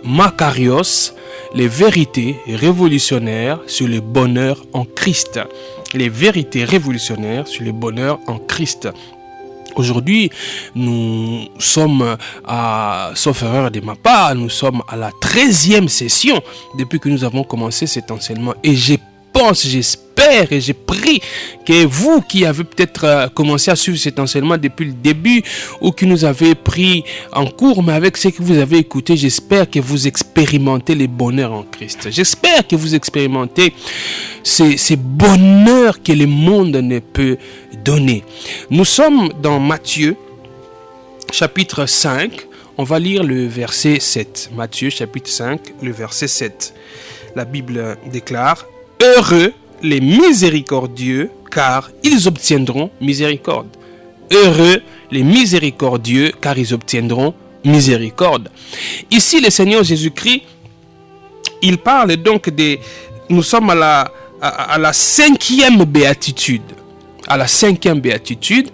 Makarios, les vérités révolutionnaires sur le bonheur en Christ. Les vérités révolutionnaires sur le bonheur en Christ. Aujourd'hui, nous sommes sauf erreur de ma part, nous sommes à la 13e session depuis que nous avons commencé cet enseignement. Et j'espère et je prie que vous qui avez peut-être commencé à suivre cet enseignement depuis le début ou qui nous avez pris en cours, mais avec ce que vous avez écouté, j'espère que vous expérimentez le bonheur en Christ. J'espère que vous expérimentez ces bonheurs que le monde ne peut donner. Nous sommes dans Matthieu, chapitre 5. On va lire le verset 7. Matthieu, chapitre 5, le verset 7. La Bible déclare: heureux les miséricordieux, car ils obtiendront miséricorde. Heureux les miséricordieux, car ils obtiendront miséricorde. Ici, le Seigneur Jésus-Christ, il parle donc nous sommes à la 5e béatitude. À la 5e béatitude,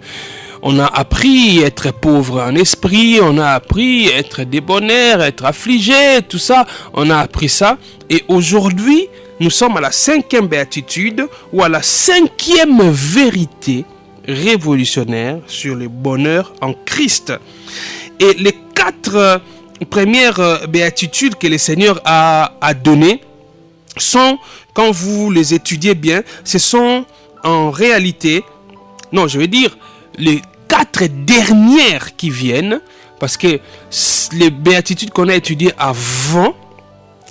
on a appris à être pauvre en esprit, on a appris à être débonnaire, à être affligé, tout ça, on a appris ça. Et aujourd'hui, nous sommes à la 5e béatitude ou à la 5e vérité révolutionnaire sur le bonheur en Christ. Et les 4 premières béatitudes que le Seigneur a données sont, quand vous les étudiez bien, ce sont en réalité, les 4 dernières qui viennent, parce que les béatitudes qu'on a étudiées avant,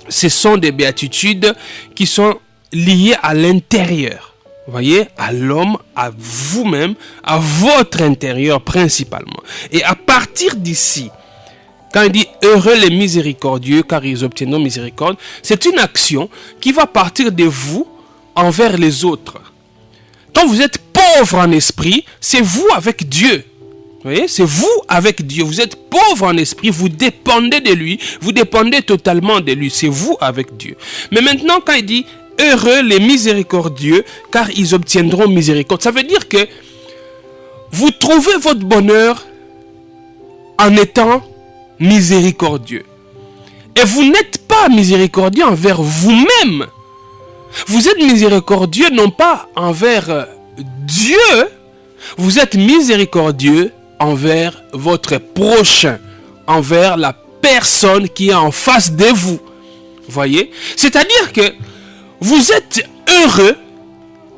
ce sont des béatitudes qui sont liées à l'intérieur. Vous voyez, à l'homme, à vous-même, à votre intérieur principalement. Et à partir d'ici, quand il dit heureux les miséricordieux, car ils obtiendront miséricorde, c'est une action qui va partir de vous envers les autres. Quand vous êtes pauvre en esprit, c'est vous avec Dieu. Vous voyez, c'est vous avec Dieu. Vous êtes pauvre en esprit, vous dépendez de lui, vous dépendez totalement de lui. C'est vous avec Dieu. Mais maintenant, quand il dit heureux les miséricordieux, car ils obtiendront miséricorde, ça veut dire que vous trouvez votre bonheur en étant miséricordieux. Et vous n'êtes pas miséricordieux envers vous-même. Vous êtes miséricordieux non pas envers Dieu, vous êtes miséricordieux envers votre prochain, envers la personne qui est en face de vous. Voyez? C'est-à-dire que vous êtes heureux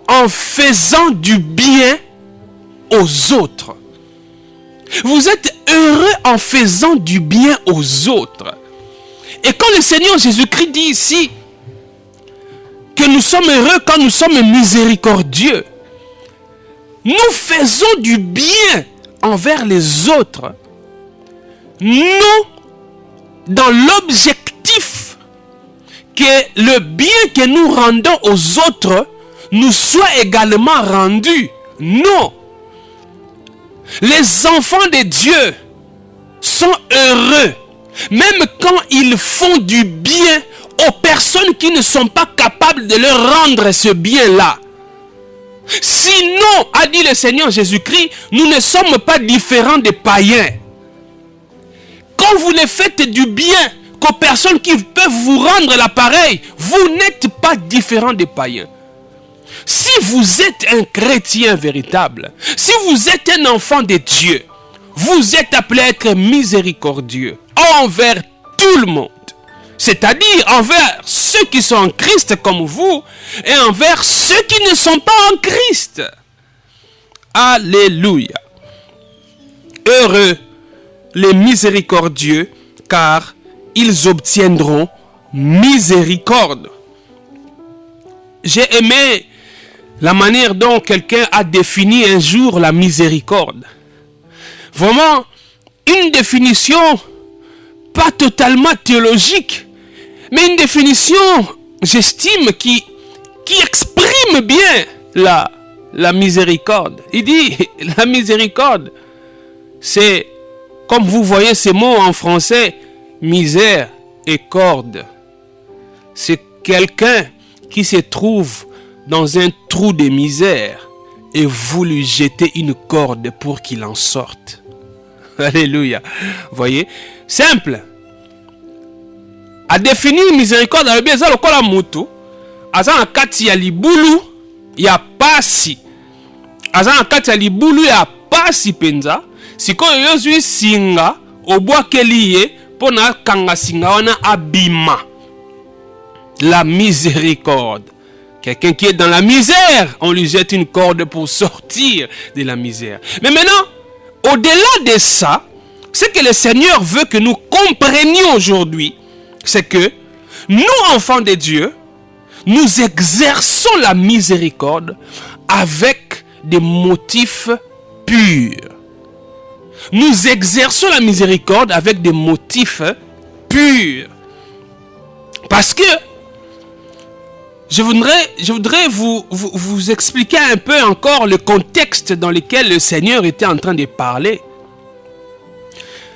en faisant du bien aux autres. Vous êtes heureux en faisant du bien aux autres. Et quand le Seigneur Jésus-Christ dit ici que nous sommes heureux quand nous sommes miséricordieux, nous faisons du bien envers les autres. Nous, dans l'objectif que le bien que nous rendons aux autres nous soit également rendu. Non. Les enfants de Dieu sont heureux, même quand ils font du bien aux personnes qui ne sont pas capables de leur rendre ce bien-là. Sinon, a dit le Seigneur Jésus-Christ, nous ne sommes pas différents des païens. Quand vous ne faites du bien qu'aux personnes qui peuvent vous rendre l'appareil, vous n'êtes pas différents des païens. Si vous êtes un chrétien véritable, si vous êtes un enfant de Dieu, vous êtes appelé à être miséricordieux envers tout le monde. C'est-à-dire envers ceux qui sont en Christ comme vous et envers ceux qui ne sont pas en Christ. Alléluia. Heureux les miséricordieux, car ils obtiendront miséricorde. J'ai aimé la manière dont quelqu'un a défini un jour la miséricorde. Vraiment, une définition pas totalement théologique, mais une définition, j'estime, qui exprime bien la miséricorde. Il dit, la miséricorde, c'est, comme vous voyez ces mots en français, misère et corde. C'est quelqu'un qui se trouve dans un trou de misère et vous lui jetez une corde pour qu'il en sorte. Alléluia. Voyez, simple. a défini miséricorde alobi eza lokola mutu aza na kati ya libulu ya pasi, aza na kati ya libulu ya pasi penza, sikoyo yozwi singa obwakeli ye pona kanga singa wana abima. La miséricorde. Quelqu'un qui est dans la misère, on lui jette une corde pour sortir de la misère. Mais maintenant, au-delà de ça, ce que le Seigneur veut que nous comprenions aujourd'hui, c'est que nous, enfants de Dieu, nous exerçons la miséricorde avec des motifs purs. Nous exerçons la miséricorde avec des motifs purs. Parce que je voudrais vous expliquer un peu encore le contexte dans lequel le Seigneur était en train de parler.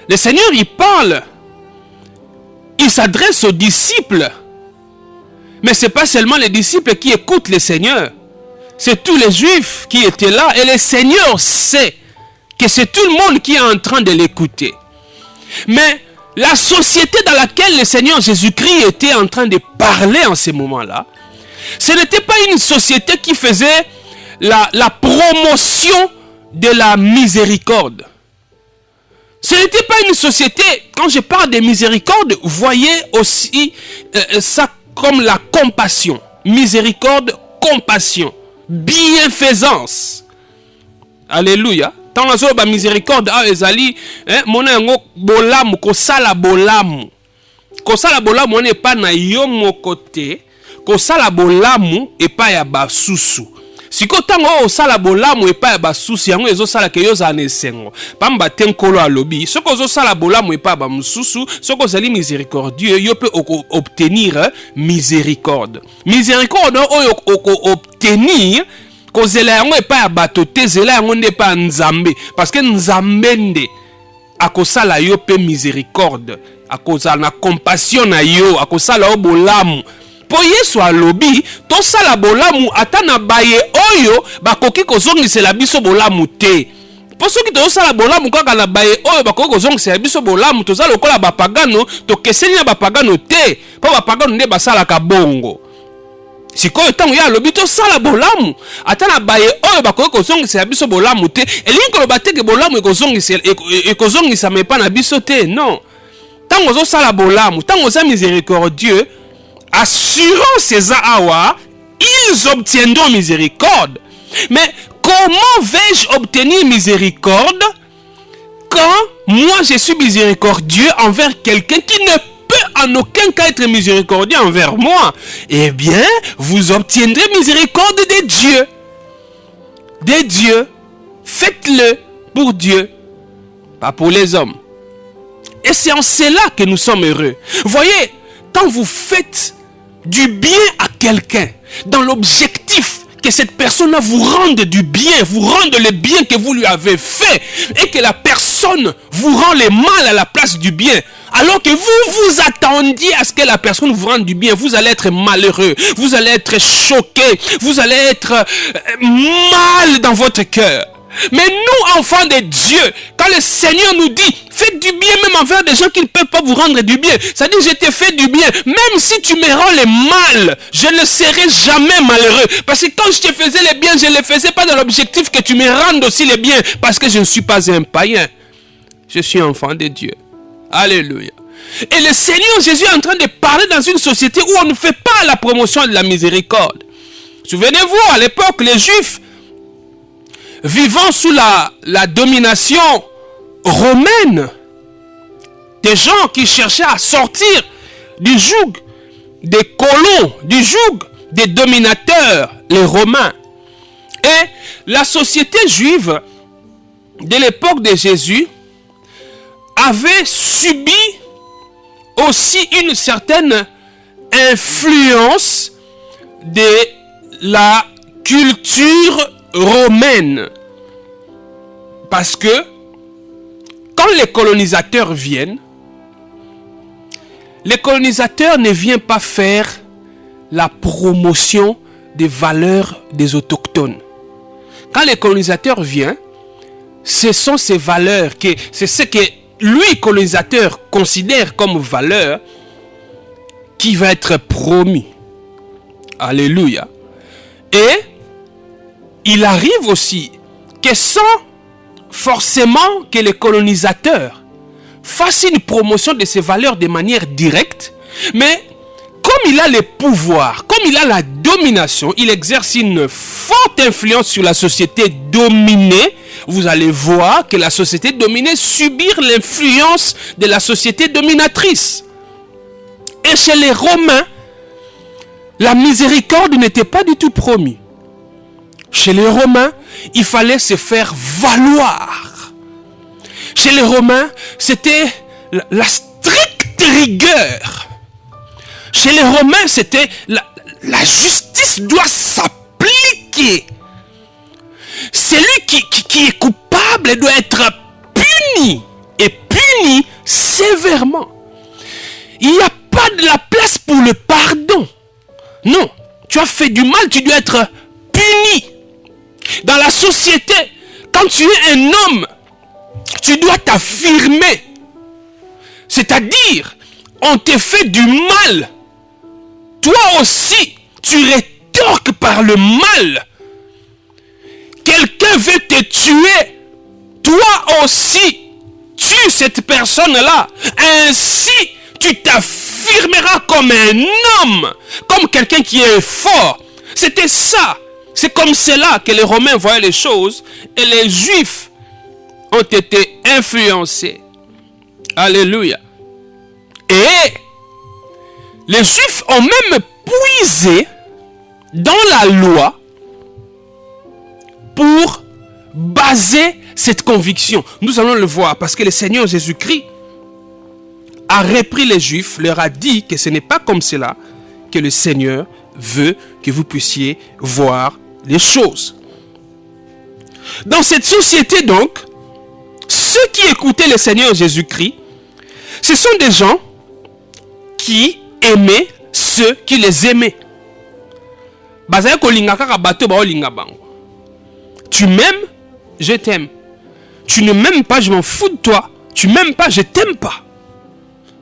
Le Seigneur, il parle, il s'adresse aux disciples. Mais ce n'est pas seulement les disciples qui écoutent le Seigneur. C'est tous les Juifs qui étaient là. Et le Seigneur sait que c'est tout le monde qui est en train de l'écouter. Mais la société dans laquelle le Seigneur Jésus-Christ était en train de parler en ce moment-là, ce n'était pas une société qui faisait la promotion de la miséricorde. Ce n'était pas une société, quand je parle de miséricorde, voyez aussi ça comme la compassion. Miséricorde, compassion, bienfaisance. Alléluia. Tant que la miséricorde a ezali, mona yango bolamu kosala bolamu. Kosala bolamu on n'est pas na yo mokote, kosala bolamu et pas ya basusu. Siko tango osala bolamu et pas ya basusu yango ezo sala ke yo za nesengo. Pamba tenkolo alobi, soko ozo sala bolamu et pas ba mususu, soko zali miséricordieux, yo peut obtenir miséricorde. Miséricorde oyo obtenir kozela yango epa ya bato te, zela yango nde pa nzambe, parce que nzambe nde akosala yo pe miséricorde, akozala na compassion na yo, akosala yo bolamu. Po Yesu alobi to sala bolamu ata na baye oyo bakoki kozongisela biso bolamu te. Po soki to sala bolamu kaka na baye oyo bakoki kozongisela biso bolamu, tozala lokola bapagano, to keseni na bapagano te, po bapagano nde basalaka bongo. Sikoyo tango ya lobi to sala bolamu ata na baye oyo bakoki kozongisa biso bolamu te, elingi koloba te ke bolamu ekozongisa mepa na biso te. Non, tango zo sala bolamu, tango za miséricordieux, assurance eza awa, ils obtiendront miséricorde. Mais comment vais-je obtenir miséricorde quand moi je suis miséricordieux envers quelqu'un qui ne peut en aucun cas être miséricordieux envers moi? Eh bien, vous obtiendrez miséricorde de Dieu. De Dieu. Faites-le pour Dieu, pas pour les hommes. Et c'est en cela que nous sommes heureux. Voyez, quand vous faites du bien à quelqu'un, dans l'objectif que cette personne vous rende du bien, vous rende le bien que vous lui avez fait, et que la personne vous rend le mal à la place du bien, alors que vous vous attendiez à ce que la personne vous rende du bien, vous allez être malheureux, vous allez être choqué, vous allez être mal dans votre cœur. Mais nous, enfants de Dieu, quand le Seigneur nous dit, faites du bien même envers des gens qui ne peuvent pas vous rendre du bien, ça dit, je te fais du bien, même si tu me rends le mal, je ne serai jamais malheureux. Parce que quand je te faisais le bien, je ne le faisais pas dans l'objectif que tu me rendes aussi le bien, parce que je ne suis pas un païen. Je suis enfant de Dieu. Alléluia. Et le Seigneur Jésus est en train de parler dans une société où on ne fait pas la promotion de la miséricorde. Souvenez-vous, à l'époque, les Juifs, vivant sous la domination romaine, des gens qui cherchaient à sortir du joug des colons, du joug des dominateurs, les Romains. Et la société juive de l'époque de Jésus avait subi aussi une certaine influence de la culture romaine. Parce que quand les colonisateurs viennent, les colonisateurs ne viennent pas faire la promotion des valeurs des autochtones. Quand les colonisateurs viennent, ce sont ces valeurs, c'est ce que lui, colonisateur, considère comme valeur, qui va être promis. Alléluia. Et il arrive aussi que sans forcément que les colonisateurs fassent une promotion de ces valeurs de manière directe, mais comme il a le pouvoir, comme il a la domination, il exerce une forte influence sur la société dominée. Vous allez voir que la société dominée subit l'influence de la société dominatrice. Et chez les Romains, la miséricorde n'était pas du tout promise. Chez les Romains, il fallait se faire valoir. Chez les Romains, c'était la stricte rigueur. Chez les Romains, c'était la justice doit s'appliquer. Celui qui est coupable doit être puni, et puni sévèrement. Il n'y a pas de la place pour le pardon. Non, tu as fait du mal, tu dois être puni. Dans la société, quand tu es un homme, tu dois t'affirmer. C'est-à-dire, on te fait du mal. Toi aussi, tu rétorques par le mal. Quelqu'un veut te tuer. Toi aussi, tue cette personne-là. Ainsi, tu t'affirmeras comme un homme, comme quelqu'un qui est fort. C'était ça. C'est comme cela que les Romains voyaient les choses et les Juifs ont été influencés. Alléluia. Et les Juifs ont même puisé dans la loi pour baser cette conviction. Nous allons le voir parce que le Seigneur Jésus-Christ a repris les Juifs, leur a dit que ce n'est pas comme cela que le Seigneur veut que vous puissiez voir les choses. Dans cette société donc, ceux qui écoutaient le Seigneur Jésus-Christ, ce sont des gens qui aimaient ceux qui les aimaient. Tu m'aimes, je t'aime. Tu ne m'aimes pas, je m'en fous de toi. Tu m'aimes pas, je t'aime pas.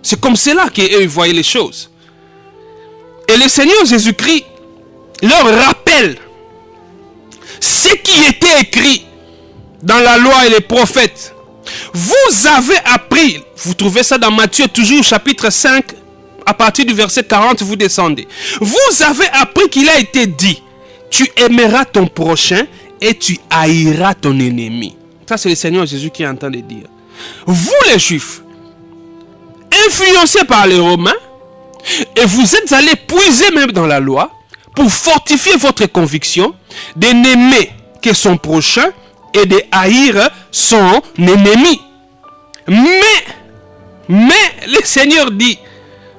C'est comme cela qu'eux voyaient les choses. Et le Seigneur Jésus-Christ leur rappelle ce qui était écrit dans la loi et les prophètes. Vous avez appris, vous trouvez ça dans Matthieu toujours chapitre 5, à partir du verset 40, vous descendez. Vous avez appris qu'il a été dit, tu aimeras ton prochain et tu haïras ton ennemi. Ça c'est le Seigneur Jésus qui est en train de dire. Vous les Juifs, influencés par les Romains, et vous êtes allés puiser même dans la loi pour fortifier votre conviction de n'aimer que son prochain et de haïr son ennemi. Mais le Seigneur dit,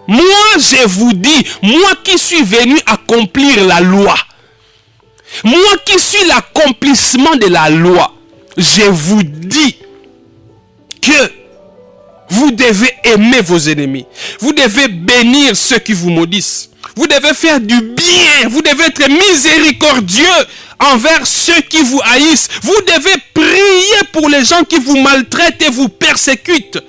moi je vous dis, moi qui suis venu accomplir la loi, moi qui suis l'accomplissement de la loi, je vous dis que vous devez aimer vos ennemis. Vous devez bénir ceux qui vous maudissent. Vous devez faire du bien. Vous devez être miséricordieux envers ceux qui vous haïssent. Vous devez prier pour les gens qui vous maltraitent et vous persécutent,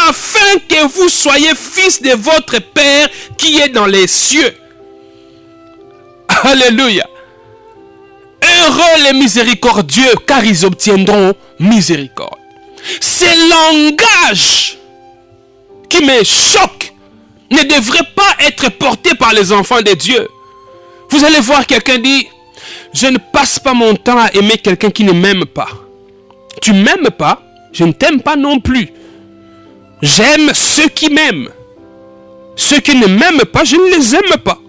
afin que vous soyez fils de votre Père qui est dans les cieux. Alléluia. Heureux les miséricordieux, car ils obtiendront miséricorde. Ce langage qui me choque ne devrait pas être porté par les enfants de Dieu. Vous allez voir quelqu'un dire, je ne passe pas mon temps à aimer quelqu'un qui ne m'aime pas. Tu ne m'aimes pas, je ne t'aime pas non plus. J'aime ceux qui m'aiment. Ceux qui ne m'aiment pas, je ne les aime pas.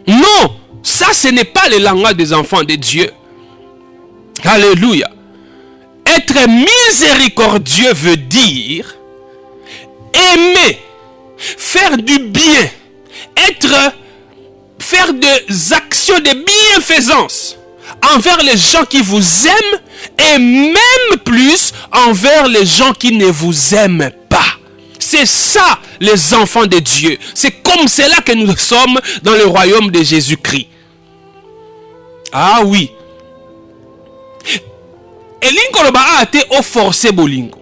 Non, ça ce n'est pas le langage des enfants de Dieu. Alléluia. Être miséricordieux veut dire aimer, faire du bien, faire des actions de bienfaisance envers les gens qui vous aiment et même plus envers les gens qui ne vous aiment pas. C'est ça les enfants de Dieu. C'est comme cela que nous sommes dans le royaume de Jésus-Christ. Ah oui. Elingo loba a été au forcé bolingo.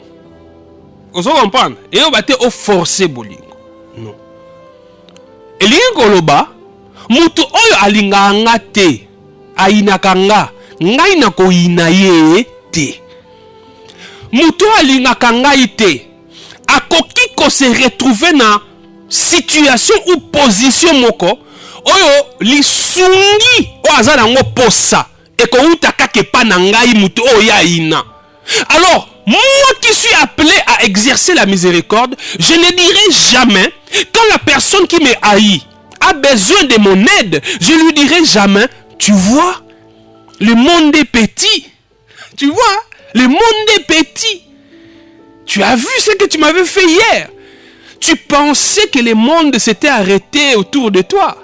Vous comprenez? Et on va être au forcé bolingo. Non. Elingo koloba mutu oyo alinga nga te ainaka nga ngai nakoyina ye te. Mutu alingaka ngai te akoki ko se retrouver na situation ou position moko oyo lisungi o azala ngo posa eko uta kake pa na ngai mutu oyo aina. Alors moi qui suis appelé à exercer la miséricorde, je ne dirai jamais quand la personne qui me haït a besoin de mon aide, je lui dirai jamais, tu vois, le monde est petit. Tu vois, le monde est petit. Tu as vu ce que tu m'avais fait hier. Tu pensais que le monde s'était arrêté autour de toi.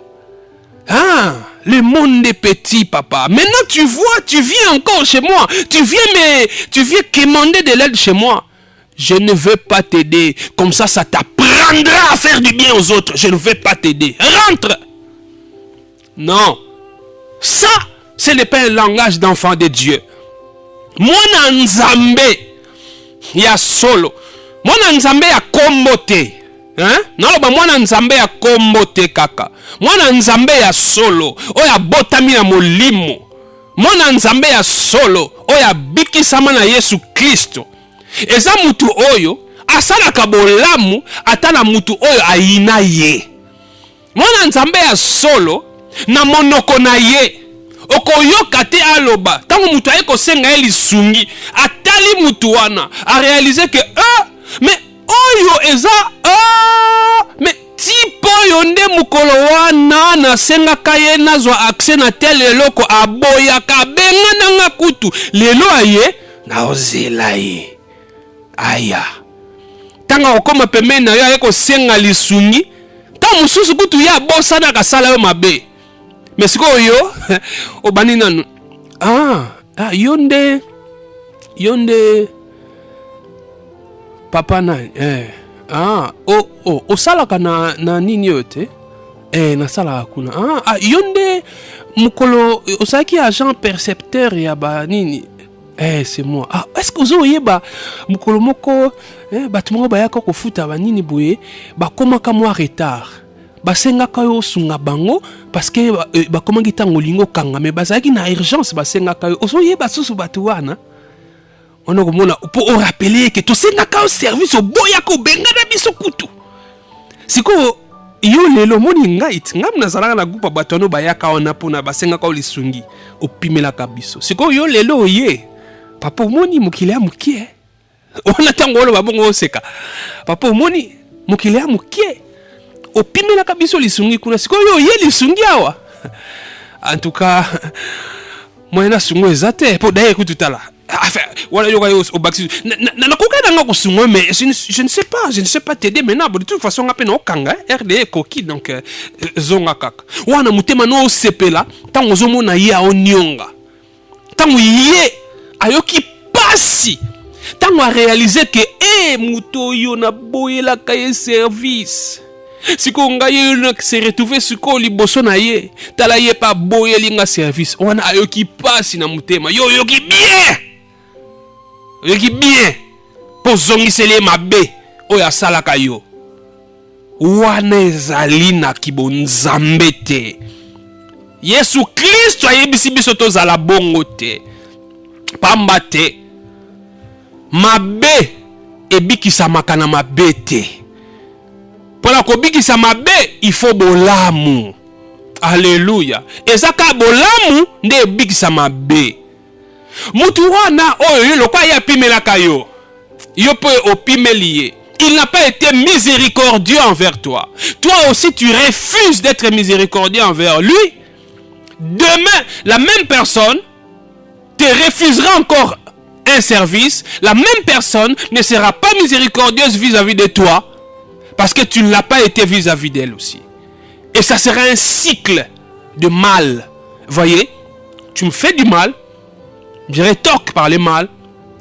Ah, le monde est petit, papa. Maintenant, tu vois, tu viens encore chez moi. Tu viens quémander de l'aide chez moi. Je ne veux pas t'aider. Comme ça t'apprendra à faire du bien aux autres. Je ne veux pas t'aider. Rentre. Non. Ça, ce n'est pas un langage d'enfant de Dieu. Moi, Nzambe, ya solo. Moi, Nzambe ya kombote. Hein? Naloba mwana nzambe ya kombo te kaka. Mwana nzambe ya solo oya botami na molimo. Mwana nzambe ya solo oya bikisama na Yesu Kristo. Eza mutu oyo asalaka bolamu atala mutu oyo aina ye. Mwana nzambe ya solo na monoko na ye okoyoka te aloba tango mutu ayeko senga ye lisungi atali mutu wana a réaliser que mais oyo eza mais tipo oyo nde mukolo wana nasengaka ye nazwa accès na tel eloko aboyaka benga nanga kutu lelo aye naozela ye aya tanga okoma pembeni na yo ayeko senga lisungi ta mususu kutu ya bosana kasala yo mabe mais sikoyo obani nanu yonde papa na osalaka na nini yote nasalaka kuna yonde mukolo osalaki agent percepteur ya ba nini c'est moi est-ce que ozoyeba mukolo moko bato moko bayaka kofuta ba nini boye bakomaka mwa retard basengaka yo sunga bango parce que bakomaki ntango olingo kanga me bazalaki na urgence basengaka yo ozoyeba susu bato wana on a comme pour rappeler que tout c'est au service au boya ko benga na biso kutu siko yo lelo moni ngait ngam na zalaka na groupe batono bayaka ona pona basenga ka lisungi opimela ka biso siko yo lelo ye papa moni mukile amukie ona tango lo babongo oseka papa moni mukile amukie opimela ka biso lisungi kuna siko yo ye lisungi awa en tout cas moi na sungo ezate po daye kututala. Enfin, voilà, il y a au bac. Mais je ne sais pas t'aider maintenant. De toute façon, on a au kanga, RDE coquille donc zonga kak. Wana mutema no sepela, tant aux hommes na ya onyonga. Tant yé ayoki pasi. Tant a réalisé que muto yo na boye la kaye service. Si qu'on gagne se retrouver sur ko liboso na ye, tala ye pa boye linga service. Wana ayoki pasi na mutema. Yo yoki bien. Yoki bien. Po zongisele mabe oya salaka yo. Wana ezali na kibonzambe te. Yesu Kristo ayebisi biso tozala bongo te. Pamba te. Mabe ebikisamaka na mabe te. Pour kobikisa mabe, il faut bolamu. Alléluia. Ezaka bolamu nde ebikisa mabe. Mutu wana oyo lokwa ya pimelaka yo. Yo po opimeliye. Il n'a pas été miséricordieux envers toi. Toi aussi tu refuses d'être miséricordieux envers lui. Demain, la même personne te refusera encore un service. La même personne ne sera pas miséricordieuse vis-à-vis de toi. Parce que tu ne l'as pas été vis-à-vis d'elle aussi. Et ça sera un cycle de mal. Voyez, tu me fais du mal, je rétorque par le mal,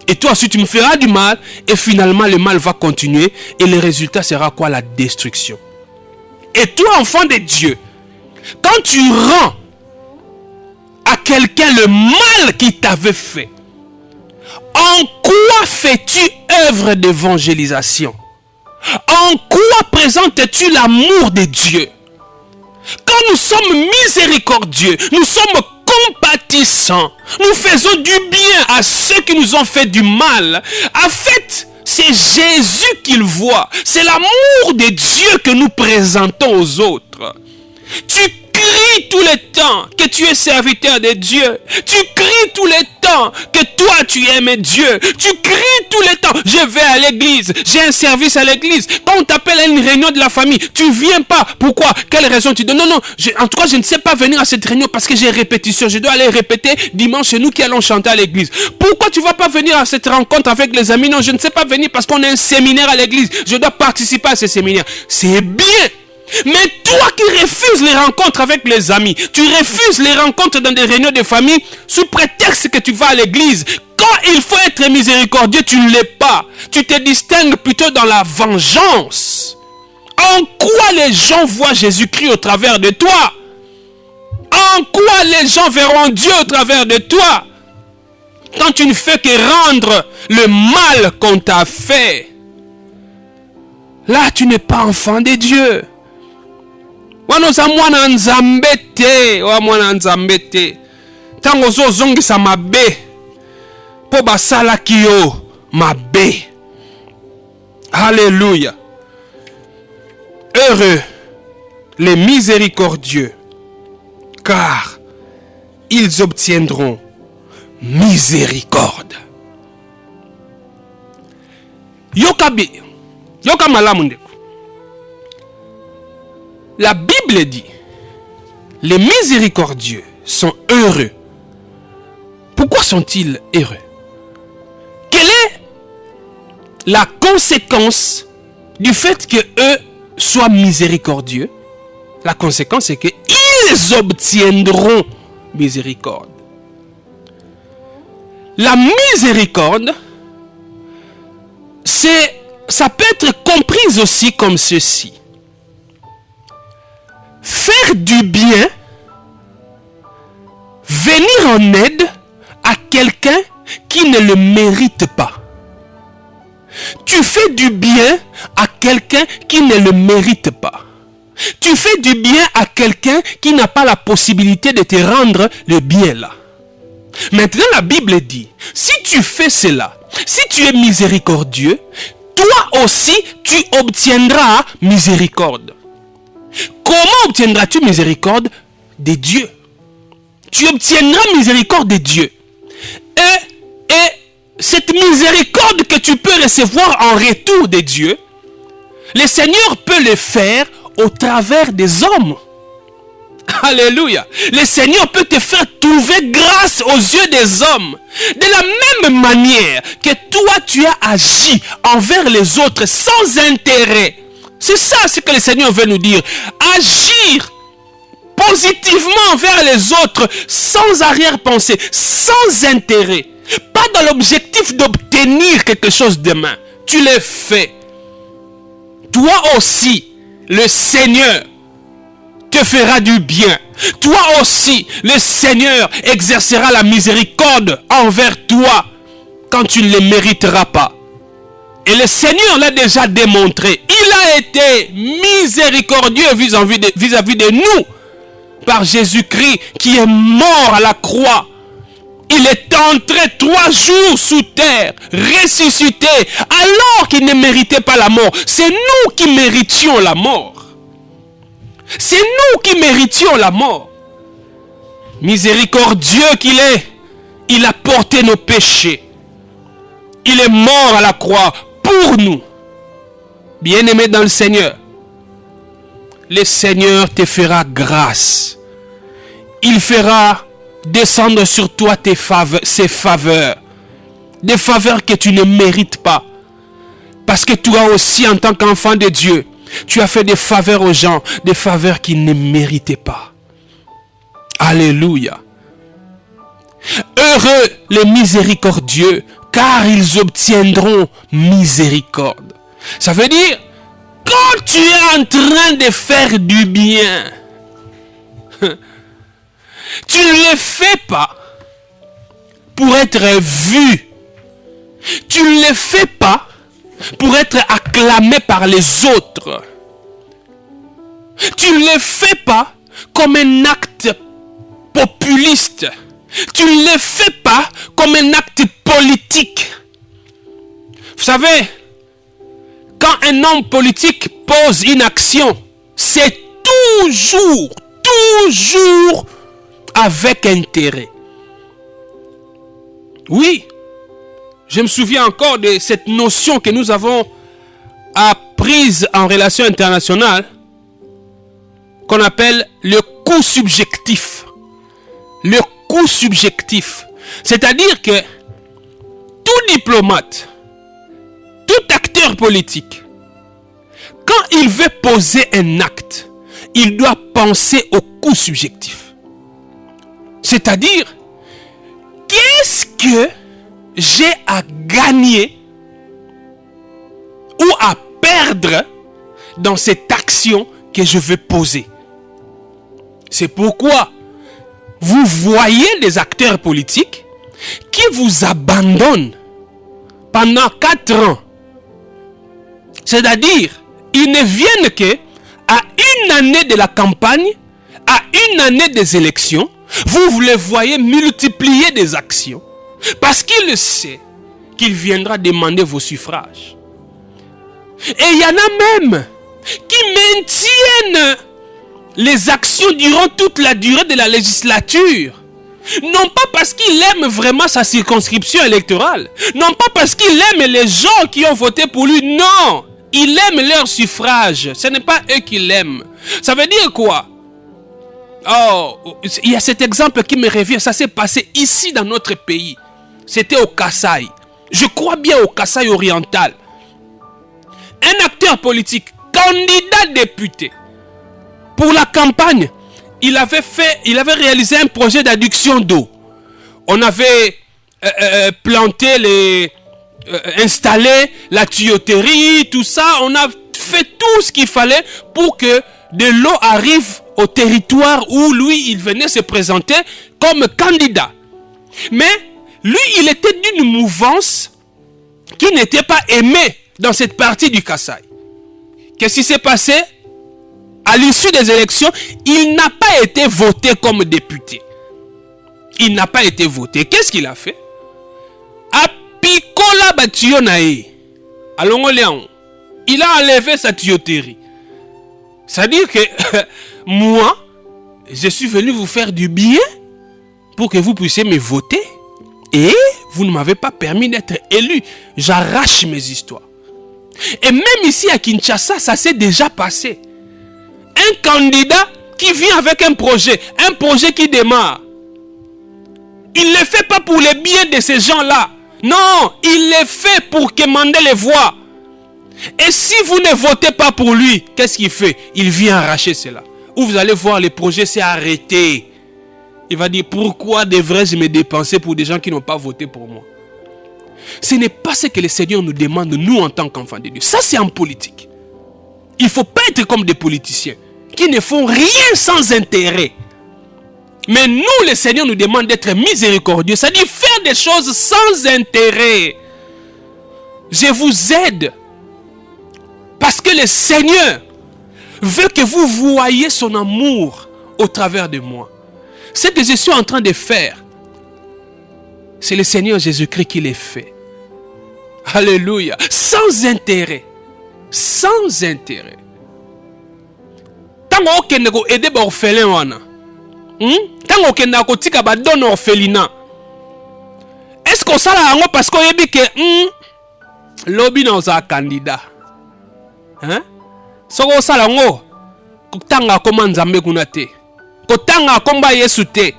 et toi aussi tu me feras du mal, et finalement le mal va continuer, et le résultat sera quoi? La destruction. Et toi, enfant de Dieu, quand tu rends à quelqu'un le mal qu'il t'avait fait, en quoi fais-tu œuvre d'évangélisation? En quoi présentes-tu l'amour de Dieu? Quand nous sommes miséricordieux, nous sommes compatissants, nous faisons du bien à ceux qui nous ont fait du mal. En fait, c'est Jésus qu'il voit. C'est l'amour de Dieu que nous présentons aux autres. Tu cries tout le temps que tu es serviteur de Dieu. Tu cries tout le temps que toi tu aimes Dieu. Tu cries tout le temps, je vais à l'église, j'ai un service à l'église. Quand on t'appelle à une réunion de la famille, tu viens pas. Pourquoi? Quelle raison tu donnes? Non, en tout cas je ne sais pas venir à cette réunion parce que j'ai répétition. Je dois aller répéter dimanche chez nous qui allons chanter à l'église. Pourquoi tu vas pas venir à cette rencontre avec les amis? Non, je ne sais pas venir parce qu'on a un séminaire à l'église. Je dois participer à ce séminaire. C'est bien. Mais toi qui refuses les rencontres avec les amis, tu refuses les rencontres dans des réunions de famille sous prétexte que tu vas à l'église. Quand il faut être miséricordieux, tu ne l'es pas. Tu te distingues plutôt dans la vengeance. En quoi les gens voient Jésus-Christ au travers de toi? En quoi les gens verront Dieu au travers de toi? Quand tu ne fais que rendre le mal qu'on t'a fait. Là, tu n'es pas enfant de Dieu. Wanoza mwana nzambe te, wa mwana nzambe te. Tango zo zongisa mabe po basala kiyo mabe. Alléluia. Heureux les miséricordieux, car ils obtiendront miséricorde. Yoka malamu ndeko. La Bible dit, les miséricordieux sont heureux. Pourquoi sont-ils heureux? Quelle est la conséquence du fait que eux soient miséricordieux? La conséquence c'est qu'ils obtiendront miséricorde. La miséricorde, ça peut être comprise aussi comme ceci. Faire du bien, venir en aide à quelqu'un qui ne le mérite pas. Tu fais du bien à quelqu'un qui ne le mérite pas. Tu fais du bien à quelqu'un qui n'a pas la possibilité de te rendre le bien là. Maintenant la Bible dit, si tu fais cela, si tu es miséricordieux, toi aussi tu obtiendras miséricorde. Comment obtiendras-tu miséricorde de Dieu? Tu obtiendras miséricorde de Dieu. Et cette miséricorde que tu peux recevoir en retour de Dieu, le Seigneur peut le faire au travers des hommes. Alléluia. Le Seigneur peut te faire trouver grâce aux yeux des hommes. De la même manière que toi tu as agi envers les autres sans intérêt. C'est ça ce que le Seigneur veut nous dire. Agir positivement envers les autres, sans arrière-pensée, sans intérêt. Pas dans l'objectif d'obtenir quelque chose demain. Tu le fais. Toi aussi, le Seigneur te fera du bien. Toi aussi, le Seigneur exercera la miséricorde envers toi quand tu ne le mériteras pas. Et le Seigneur l'a déjà démontré. Il a été miséricordieux vis-à-vis de nous par Jésus-Christ qui est mort à la croix. Il est entré 3 jours sous terre, ressuscité, alors qu'il ne méritait pas la mort. C'est nous qui méritions la mort. C'est nous qui méritions la mort. Miséricordieux qu'il est, il a porté nos péchés. Il est mort à la croix pour nous. Bien-aimé dans le Seigneur, le Seigneur te fera grâce. Il fera descendre sur toi ses faveurs. Des faveurs que tu ne mérites pas. Parce que toi aussi, en tant qu'enfant de Dieu, tu as fait des faveurs aux gens, des faveurs qu'ils ne méritaient pas. Alléluia. Heureux les miséricordieux, car ils obtiendront miséricorde. Ça veut dire, quand tu es en train de faire du bien, tu ne le fais pas pour être vu. Tu ne le fais pas pour être acclamé par les autres. Tu ne le fais pas comme un acte populiste. Tu ne le fais pas comme un acte politique. Vous savez, quand un homme politique pose une action, c'est toujours avec intérêt. Oui, je me souviens encore de cette notion que nous avons apprise en relations internationales, qu'on appelle le coût subjectif. Le coût subjectif. C'est-à-dire que tout diplomate, tout acteur politique, quand il veut poser un acte, il doit penser au coût subjectif. C'est-à-dire, qu'est-ce que j'ai à gagner ou à perdre dans cette action que je veux poser? C'est pourquoi vous voyez des acteurs politiques qui vous abandonnent pendant 4 ans. C'est-à-dire, ils ne viennent que à une année de la campagne, à une année des élections, vous les voyez multiplier des actions parce qu'il sait qu'il viendra demander vos suffrages. Et il y en a même qui maintiennent les actions durant toute la durée de la législature. Non pas parce qu'il aime vraiment sa circonscription électorale. Non pas parce qu'il aime les gens qui ont voté pour lui. Non, il aime leur suffrage. Ce n'est pas eux qui l'aiment. Ça veut dire quoi? Oh, il y a cet exemple qui me revient. Ça s'est passé ici dans notre pays. C'était au Kasaï. Je crois bien au Kasaï oriental. Un acteur politique, candidat député, pour la campagne, il avait réalisé un projet d'adduction d'eau. On avait installé la tuyauterie, tout ça. On a fait tout ce qu'il fallait pour que de l'eau arrive au territoire où lui, il venait se présenter comme candidat. Mais lui, il était d'une mouvance qui n'était pas aimée dans cette partie du Kasaï. Qu'est-ce qui s'est passé? À l'issue des élections, il n'a pas été voté comme député. Il n'a pas été voté. Qu'est-ce qu'il a fait? Apikola Bationae. Il a enlevé sa tuyauterie. C'est-à-dire que moi, je suis venu vous faire du bien pour que vous puissiez me voter. Et vous ne m'avez pas permis d'être élu. J'arrache mes histoires. Et même ici à Kinshasa, ça s'est déjà passé. Un candidat qui vient avec un projet qui démarre. Il ne le fait pas pour le bien de ces gens-là. Non, il le fait pour quémander les voix. Et si vous ne votez pas pour lui, qu'est-ce qu'il fait? Il vient arracher cela. Ou vous allez voir, le projet s'est arrêté. Il va dire, pourquoi devrais-je me dépenser pour des gens qui n'ont pas voté pour moi? Ce n'est pas ce que le Seigneur nous demande, nous, en tant qu'enfants de Dieu. Ça, c'est en politique. Il ne faut pas être comme des politiciens qui ne font rien sans intérêt. Mais nous, le Seigneur nous demande d'être miséricordieux, c'est-à-dire faire des choses sans intérêt. Je vous aide parce que le Seigneur veut que vous voyiez son amour au travers de moi. Ce que je suis en train de faire, c'est le Seigneur Jésus-Christ qui l'a fait. Alléluia. Sans intérêt. Sans intérêt. Tant que vous aidez les orphelins, tant que vous avez des orphelinat, est-ce que vous savez parce que vous avez dit que lobby dans un candidat? Si vous savez, vous avez comment Nzambe kunate. Kotanga komba Yesu te.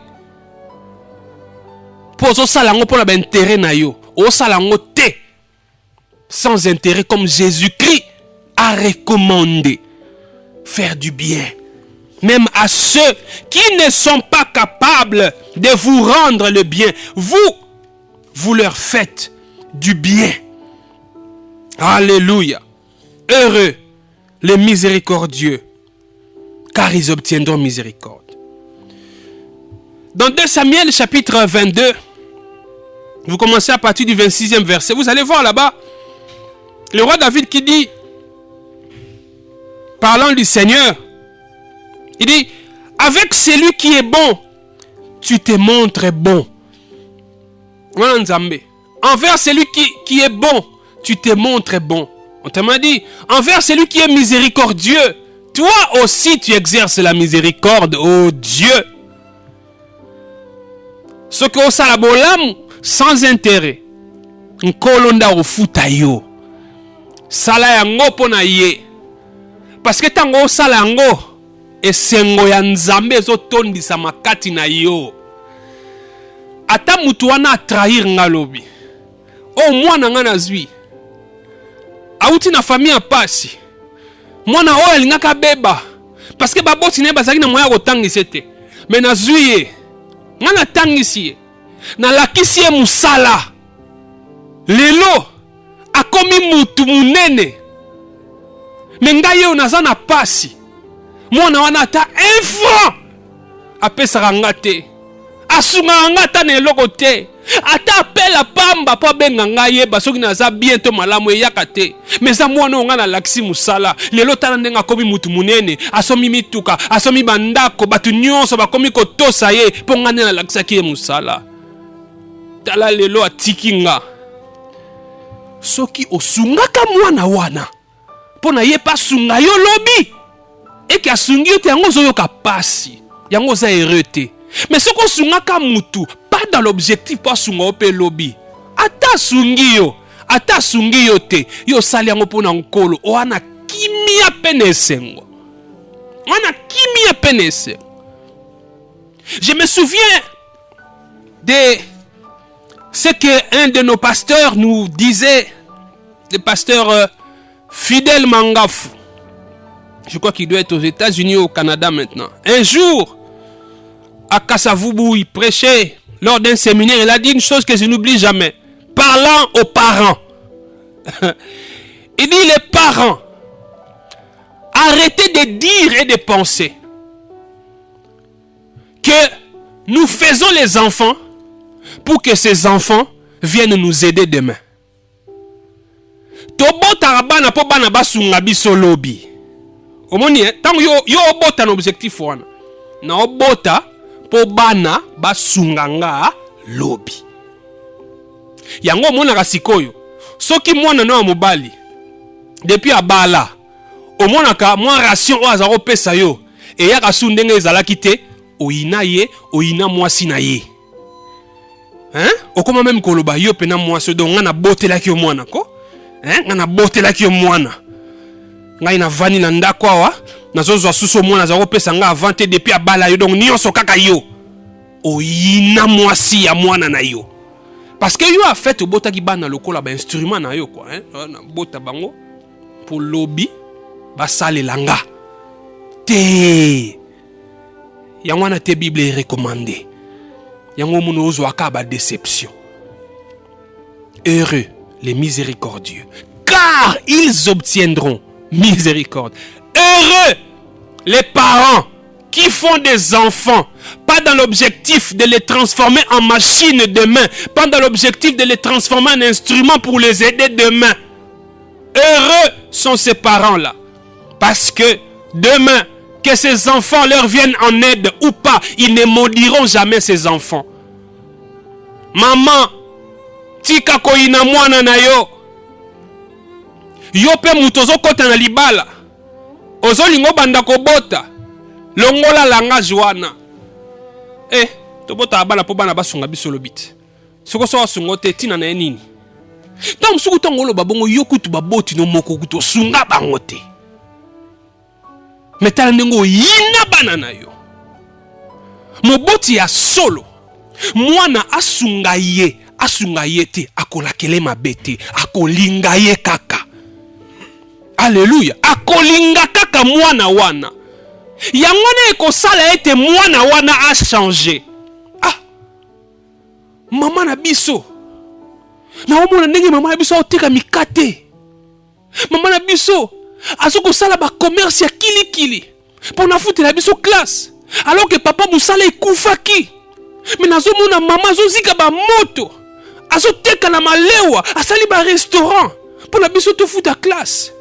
Pour ça salango pour l'intérêt na yo. O salango te. Sans intérêt comme Jésus-Christ a recommandé. Faire du bien. Même à ceux qui ne sont pas capables de vous rendre le bien. Vous leur faites du bien. Alléluia. Heureux les miséricordieux, car ils obtiendront miséricorde. Dans 2 Samuel chapitre 22, vous commencez à partir du 26e verset, vous allez voir là-bas, le roi David qui dit, parlant du Seigneur, il dit, Avec celui qui est bon, tu te montres bon. Envers celui qui est bon, tu te montres bon. On te m'a dit, envers celui qui est miséricordieux, toi aussi tu exerces la miséricorde, oh Dieu. Ce que ça la bolam sans intérêt. Nkolonda ofuta yo. Sala yango pona ye. Parce que tango sala yango esengo ya nzambe ezotondisa makati na yo. Ata mutu wana trahir ngalobi. O mwana nga nazwi. Auti na famille pasi. Mwana oyo alingaka beba. Parce que baboti ne bazaki na moya kotangisa te. Mais nazwi ye. Nga natangisi ye. Na lakisi ye musala. Lelo akomi mutu munene. Mais nga ye naza na pasi. Mwana wana ata 1 franc. Apesaka nga te. Asunga nga ta na eloko te. Ata apela pamba po benga nga yeba soki naza bientôt malamu eyaka te. Mais za mwana nga na lakisi musala. Lelo tala ndenga akomi mutu munene. Asomi mituka, asomi bandako, batu nyonso bakomi kotosa ye po nga nde na lakisaki ye musala. Tala lelo atiki nga. Soki osungaka mwana wana pona ye pa sunga yo lobi eke asungi yo te yango zoyoka pasi yango za heureux. Mais soki osungaka mutu pas dans l'objectif pa sunga ope lobi ata sungi yo te yo sali yango pona nkolo wana kimia pene esengo. Je me souviens de ce que un de nos pasteurs nous disait, le pasteur Fidel Mangafu. Je crois qu'il doit être aux États-Unis ou au Canada maintenant. Un jour, à Kasavubu, il prêchait lors d'un séminaire. Il a dit une chose que je n'oublie jamais. Parlant aux parents. Il dit les parents, arrêtez de dire et de penser que nous faisons les enfants pour que ces enfants viennent nous aider demain. Tobota bana po bana basunga biso lobi. Omoni tango yo obota na objectif wana. Na obota po bana basunga nga lobi. Yango mona kasikoyo. Soki mwana na mobali depuis abala. Omona ka mwa ration o azaro pesa yo. E ya kasundenge ezalaki te oyina ye oyina mwasi na ye. Hein? Okoma même koloba yo pena mwasi donc ngana botelaki yo mwana ko? Hein? Ngana botelaki yo mwana. Ngai na vani na ndako awa nazozwa suso mwana za kopesa nga avante depuis abala yo donc nyonso kaka yo. Oyina mwasi ya mwana na yo. Parce que yo a fait obotaki bana lokola ba instrument na yo quoi, hein? Na bota bango pour lobby ba sale langa. Te. Yango na te Bible est recommandé. Yango muno ozwaka ba déception. Heureux les miséricordieux, car ils obtiendront miséricorde. Heureux les parents qui font des enfants, pas dans l'objectif de les transformer en machines demain, pas dans l'objectif de les transformer en instruments pour les aider demain. Heureux sont ces parents-là, parce que demain, que ces enfants leur viennent en aide ou pas, ils ne maudiront jamais ces enfants. Maman, tika koina mwana na yo. Yo pe mutozo kota na libala. Ozo lingo banda kobota. Longola langa joana. Tobota abala po bana basunga biso lobit. Soko so asunga te tina na nini. Tam suku tangolo babongo yokutu baboti no moko kuto sunga bango te. Metala ndengo yina bana na yo. Moboti ya solo. Mwana asunga ye te akolakele mabete akolinga ye kaka. Alléluia. Akolinga kaka mwana wana. Yangwana ekosala ete mwana wana a changé. Mama na biso. Na omona ndenge mama na biso oteka mikate. Mama na biso azoko sala ba commerce ya kilikili. Pona futela biso classe. Alors que papa musala ekufaki. Mais nazomona mama zozika ba moto. Azoteka na malewa, asali ba restaurant. Pona biso to futa classe.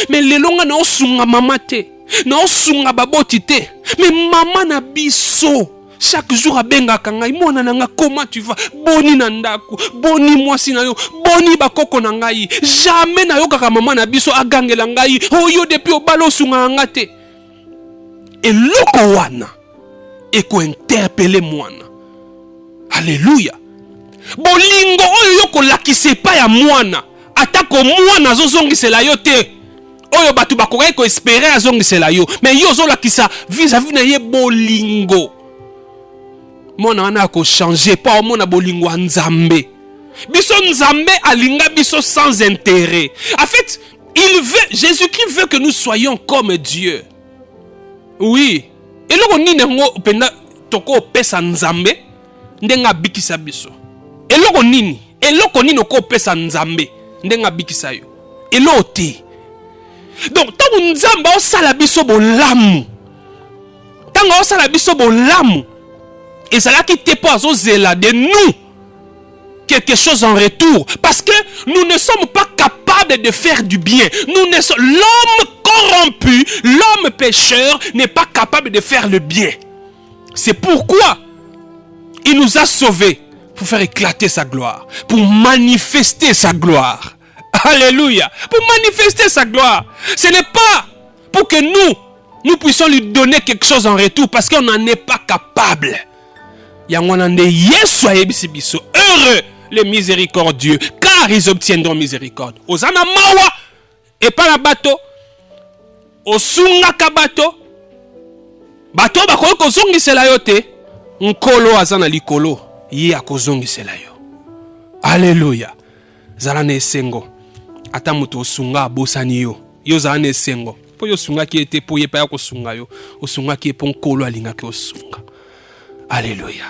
Mais lelonga na osunga mama te. Na osunga baboti te. Mais maman na biso. Chaque jour a benga kangai mwana nanga comment tu vas boni nandaku boni mwasi na yo boni bakoko na ngai jamais na yo kaka maman na biso agangela ngai oyo depuis obalo sunga ngate et loko wana eko interpeller mwana. Alléluia. Bolingo oyo yoko lakise pa ya mwana atako mwana zozongisela yo te oyo batu bakokai ko espérer azongisela yo mais yo zo lakisa vis-à-vis na ye bolingo. Mona wana ko changer pas mona bolingo nzambe. Biso nzambe alinga biso sans intérêt. En fait, Jésus-Christ veut que nous soyons comme Dieu. Oui. Et loko nini ngo penda toko pesa nzambe ndenga bikisa biso. Et loko nini ko pesa nzambe ndenga bikisa yo. Et lote. Donc tant nzambe o sala biso bolamu. Tant o sala biso bolamu. Et ça là qui te pas zela de nous quelque chose en retour. Parce que nous ne sommes pas capables de faire du bien. L'homme corrompu, l'homme pécheur n'est pas capable de faire le bien. C'est pourquoi il nous a sauvés pour faire éclater sa gloire, pour manifester sa gloire. Alléluia. Pour manifester sa gloire. Ce n'est pas pour que nous puissions lui donner quelque chose en retour parce qu'on n'en est pas capable. Heureux les miséricordieux, car ils obtiendront miséricorde. Osana mawa et pas la bateau. Osunga ka bateau. Bateau bakoyo kozongisela yo te. Nkolo azana likolo, ye akozongisela yo. Alléluia. Zala na esengo. Ata mutu osunga abosani yo. Yo zala na esengo. Po yo sunga ki ete po ye pa ya kosunga yo. Osunga ki po nkolo alinga ki osunga. Alléluia.